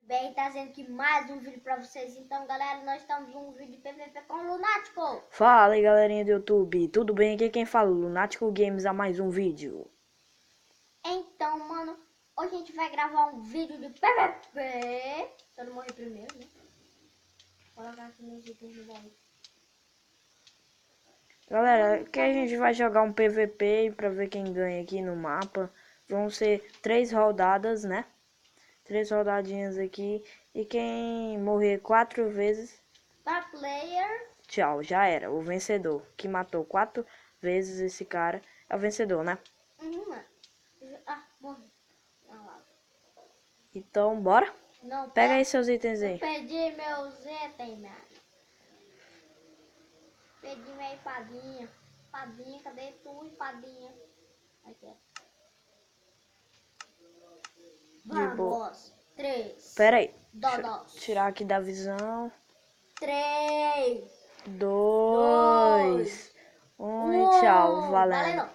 Bem, trazendo aqui mais um vídeo pra vocês. Então, galera, nós estamos um vídeo de PVP com o Lunático. Fala aí, galerinha do YouTube, tudo bem? Aqui quem fala, Lunático Games, a mais um vídeo. Então, mano, hoje a gente vai gravar um vídeo de PVP. Se eu não morrer primeiro, né? Vou colocar aqui meus itens daí. Galera, aqui a gente vai jogar um PVP pra ver quem ganha aqui no mapa. Vão ser 3 rodadas, né? 3 rodadinhas aqui. E quem morrer 4 vezes, Pra player. tchau, já era. O vencedor que matou 4 vezes esse cara é o vencedor, né? Mano. Ah, morri. Não, lá. Então, bora? Não, Pega aí seus itens eu aí. perdi meus itens, mano. Perdi minha espadinha. Espadinha, cadê tu, espadinha? Aqui, ó. De boa. Vamos. 3. Pera aí. Deixa eu Dodós. tirar aqui da visão. 3. 2, 1 e tchau, valendo. Valendo.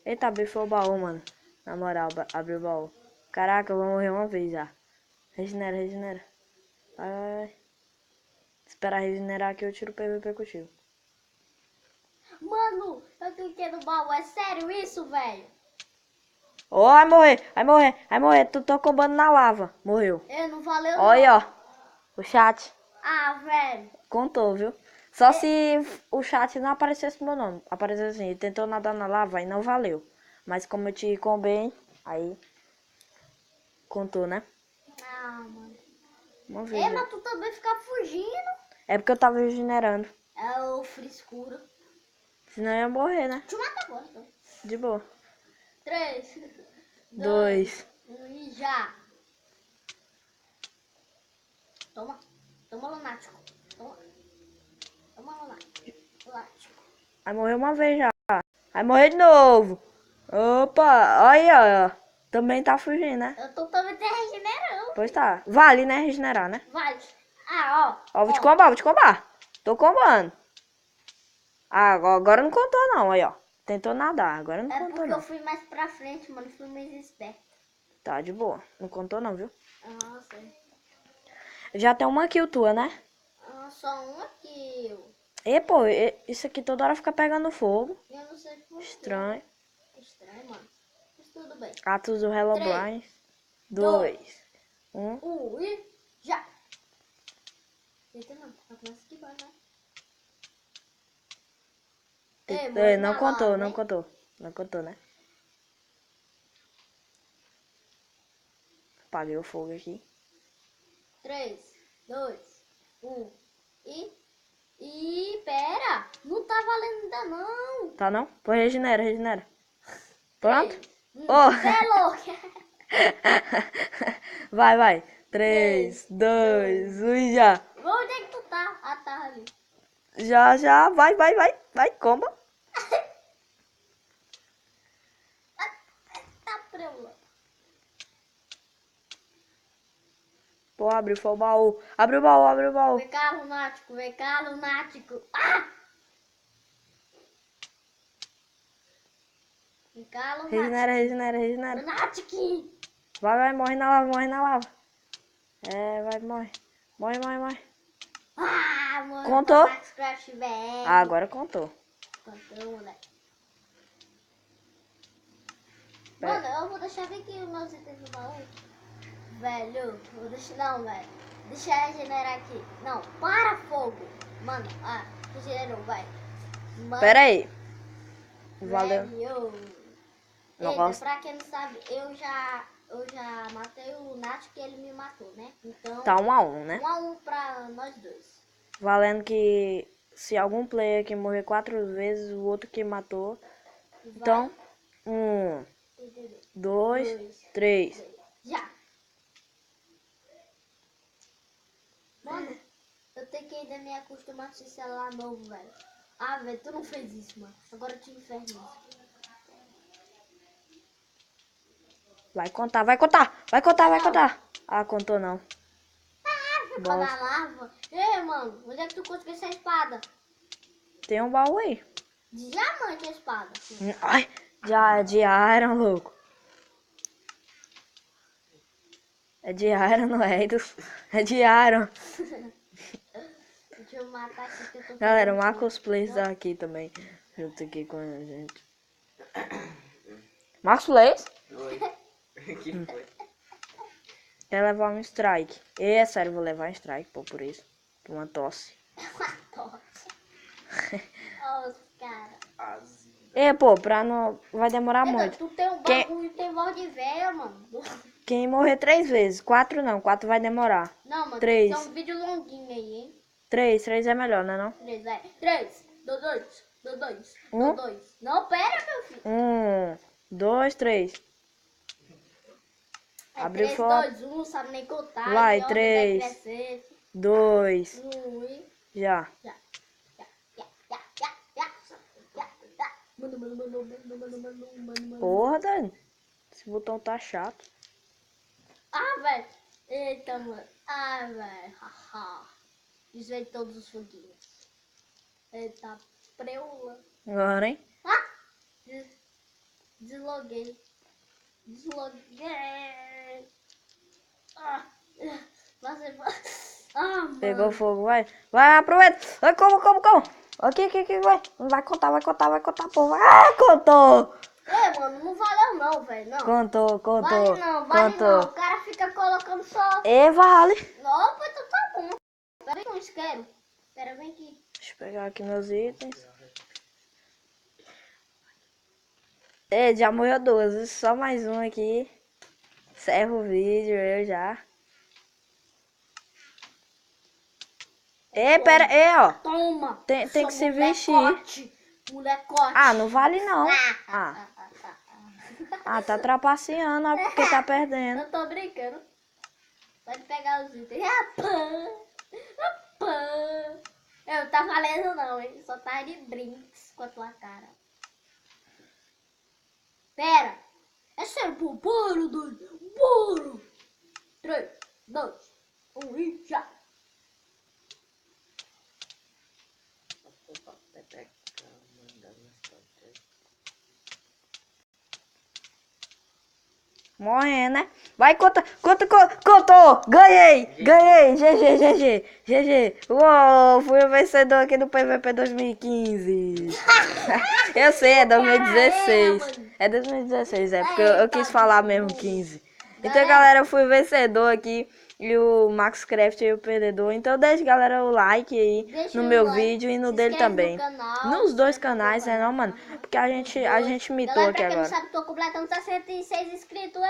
Eita, abriu o baú, mano. Na moral, abriu o baú. Caraca, eu vou morrer uma vez já. Regenera, regenera. Vai, vai, vai. Esperar regenerar que eu tiro o PVP contigo. Mano, eu cliquei no baú. É sério isso, velho? Ó, vai morrer, vai morrer, vai morrer. Tu tô combando na lava. Morreu. Não valeu não. Olha, ó. O chat. Ah, velho. Contou, viu? Só se o chat não aparecesse meu nome. Apareceu assim, ele tentou nadar na lava e não valeu. Mas como eu te combei, aí contou, né? Ah, mano. Vamos ver. É, mas tu também fica fugindo. É porque eu tava regenerando. É o frescura. Senão eu ia morrer, né? Deixa eu matar agora, então. De boa. 3, 2. 1 e já. Toma. Toma, lunático. Toma. Toma, lunático. Vai morrer uma vez já. Vai morrer de novo. Opa, olha, ó. Também tá fugindo, né? Eu tô também te regenerando. Pois tá. Vale, né? Regenerar, né? Vai. Ah, ó. Ó, vou te combar, vou te combar. Tô combando. Ah, agora não contou não, aí, ó. Tentou nadar, agora não É contou porque não. eu fui mais pra frente, mano. Fui mais esperto. Tá, de boa. Não contou não, viu? Nossa. Já tem uma kill tua, né? Só uma kill. E, pô, isso aqui toda hora fica pegando fogo. Eu não sei por quê. Estranho. Estranho, mano. Mas tudo bem. Atos do Hello Três, Brian. 2, 1. 1 e já. Eita, não. Tá começando aqui embaixo, né? Não contou, não contou. Não contou, né? Apaguei o fogo aqui. 3, 2, 1 e pera. Não tá valendo ainda não. Tá não? Pô, regenera, regenera. Pronto? 3, Oh. Você é louco. Vai, vai. 3, 2, 1 e já. Onde é que tu tá? Ah, tá ali. Já, já. Vai, vai, vai. Vai, comba. Tá preula. Pô, abriu, foi o baú. Abre o baú, abre o baú. Vem cá, lunático. Vem cá, lunático. Ah! Vem cá, lunático. Regenera, regenera, regenera. Lunático. Vai, vai, morre na lava, morre na lava. É, vai, morre. Morre, morre, morre. Ah, mano. Contou? Max Crash BR. Ah, agora contou. Contou, moleque. Mano, eu vou deixar aqui os meus itens no baú. Velho, vou deixar. Não, velho. Deixa eu regenerar aqui. Não, para fogo. Mano, regenerou, vai. Mano, Pera aí. Valeu. velho. Nossa. Eita, pra quem não sabe, eu já matei o Lunático e ele me matou, né? Então, Tá 1 a 1, né? 1 a 1 pra nós dois. Valendo que se algum player que morrer 4 vezes, o outro que matou. Vai. Então, 1, 2, 3. Já. Mano, eu tenho que ainda me acostumar com esse celular novo, velho. Ah, velho, tu não fez isso, mano. Agora eu te inferno isso. Vai contar, vai contar, vai contar, vai contar. Ah, contou não. Foi pra dar lava. Ei, mano, onde é que tu conseguiu essa espada? Tem um baú aí. Diamante a espada. Ai, de iron, louco. É de Iron, não é? É de Iron. Deixa eu matar aqui que eu tô Galera, o fazendo Marcos Plays tá aqui também. Junto aqui com a gente. Marcos Plays? Oi. Que foi? Quer levar um strike. É sério, vou levar um strike, pô, por isso. Por uma tosse. Ó, os caras. Azia. Pô, pra não... Vai demorar muito. Tu tem um Quem- bagulho, tem voz de velha, mano. Quem morrer 3 vezes. 4 não, 4 vai demorar. Não, mano, Três. tem um vídeo longuinho aí, hein? 3 é melhor, né não? 3, vai. 3, 2, 2, Um? 2. Não, pera, meu filho. 1, 2, 3. É Abre 3, foto. 2, 1, sabe nem contar. Vai, e ó, 3. vai crescer. 2. Já. Já. Já. Mano. Porra, Dani. Esse botão tá chato. Ah, velho. Eita, mano. Ah, velho. Haha. Desvei todos os foguinhos. Eita, preula. Agora, hein? Ah! Desloguei. Desloguei. Ah! Você... Ah, mano. Pegou fogo, vai. Vai, aproveita. Vai, como. Aqui, vai. Vai contar, pô. Ah, contou. Ei, mano, não valeu não, velho. Não. Contou. Vale não. Contou. O cara fica colocando só... Vale. Não, mas tu tá bom. Pera aí, não isqueiro. Pera, vem aqui. Deixa eu pegar aqui meus itens. Já morreu 2. Só mais um aqui. Encerra o vídeo, eu já. Pera, ó. Toma. Tem seu que se molecote. Molecote. Ah, não vale não. Tá trapaceando, ó, porque tá perdendo. Eu tô brincando. Pode pegar os itens. Rapã. Eu tá valendo não, hein? Só tá de brinks com a tua cara. Pera. É sério, pô. Bora, doido. Bora. 3, 2, 1 e já. Morrendo, né? Vai, contou! Ganhei! GG! Uou, fui o vencedor aqui do PVP 2015. Eu sei, é 2016. É 2016, porque eu quis falar mesmo 15. Então, galera, eu fui o vencedor aqui. E o Max Craft é o perdedor. Então deixa, galera, o like aí no meu vídeo e no dele também. Nos dois canais, né não, mano? Porque a gente mitou aqui Pra quem não agora. sabe, tô completando 66 inscritos.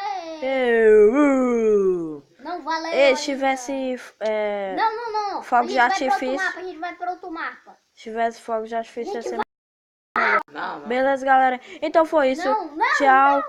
Não valeu. Se tivesse Não. fogos de artifício. A gente vai para outro mapa. Se tivesse fogos de artifício, ia ser Não. beleza, galera. Então foi isso. Não. Tchau.